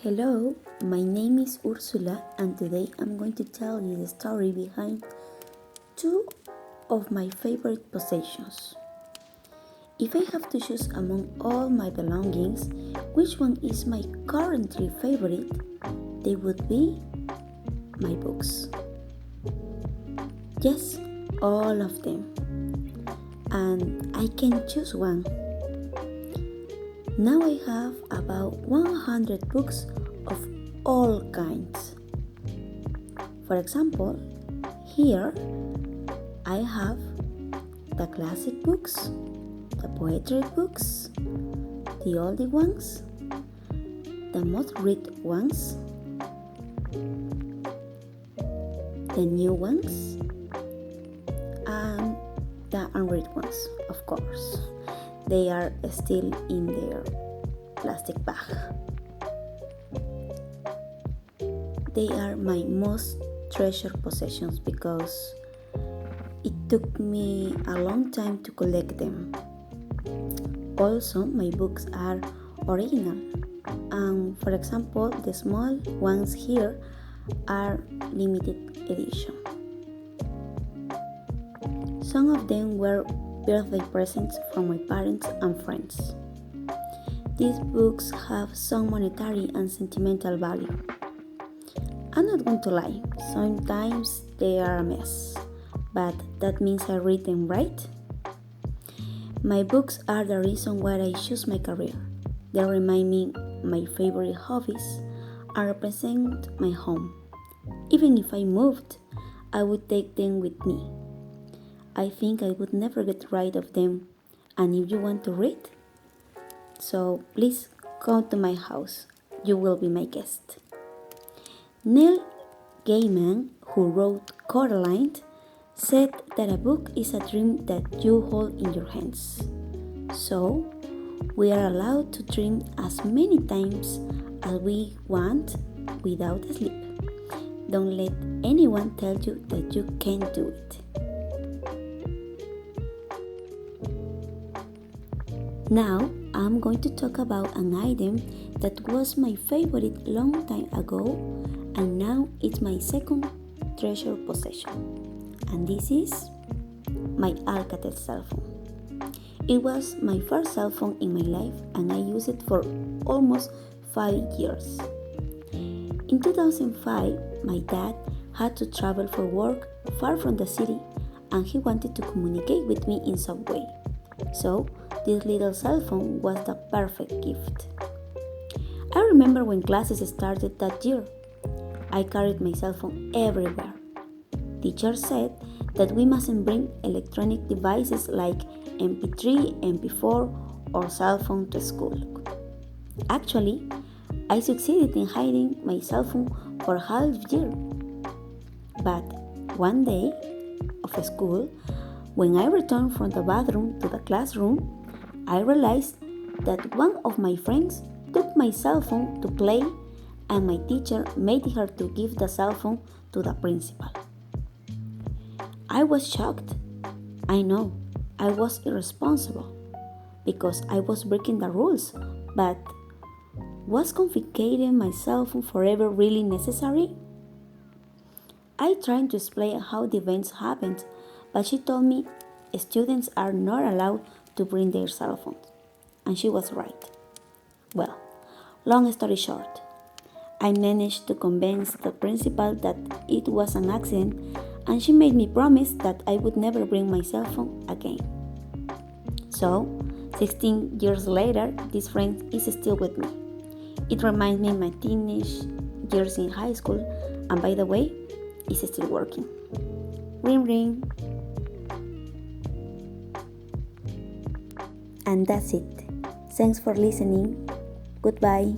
Hello, my name is Ursula, and today I'm going to tell you the story behind two of my favorite possessions. If I have to choose among all my belongings, which one is my currently favorite, they would be my books. Yes, all of them. And I can choose one. Now I have about 100 books of all kinds. For example, here I have the classic books, the poetry books, the oldie ones, the most read ones, the new ones, and the unread ones, of course. They are still in their plastic bag. They are my most treasured possessions because it took me a long time to collect them. Also, my books are original. For example, the small ones here are limited edition. Some of them were birthday presents from my parents and friends. These books have some monetary and sentimental value. I'm not going to lie, sometimes they are a mess, but that means I read them right. My books are the reason why I choose my career. They remind me my favorite hobbies and represent my home. Even if I moved, I would take them with me. I think I would never get rid of them. And if you want to read, so please come to my house. You will be my guest. Neil Gaiman, who wrote Coraline, said that a book is a dream that you hold in your hands. So, we are allowed to dream as many times as we want without sleep. Don't let anyone tell you that you can't do it. Now, I'm going to talk about an item that was my favorite long time ago and now it's my second treasured possession. And this is my Alcatel cell phone. It was my first cell phone in my life and I used it for almost 5 years. In 2005, my dad had to travel for work far from the city and he wanted to communicate with me in some way. So, this little cell phone was the perfect gift. I remember when classes started that year. I carried my cell phone everywhere. Teacher said that we mustn't bring electronic devices like MP3, MP4, or cell phone to school. Actually, I succeeded in hiding my cell phone for half a year. But one day of school, when I returned from the bathroom to the classroom, I realized that one of my friends took my cell phone to play and my teacher made her to give the cell phone to the principal. I was shocked. I know, I was irresponsible because I was breaking the rules, but was confiscating my cell phone forever really necessary? I tried to explain how the events happened, but she told me students are not allowed to bring their cell phones. And she was right. Well, long story short, I managed to convince the principal that it was an accident and she made me promise that I would never bring my cell phone again. So, 16 years later, this friend is still with me. It reminds me of my teenage years in high school and by the way, it's still working. Ring ring. And that's it. Thanks for listening. Goodbye.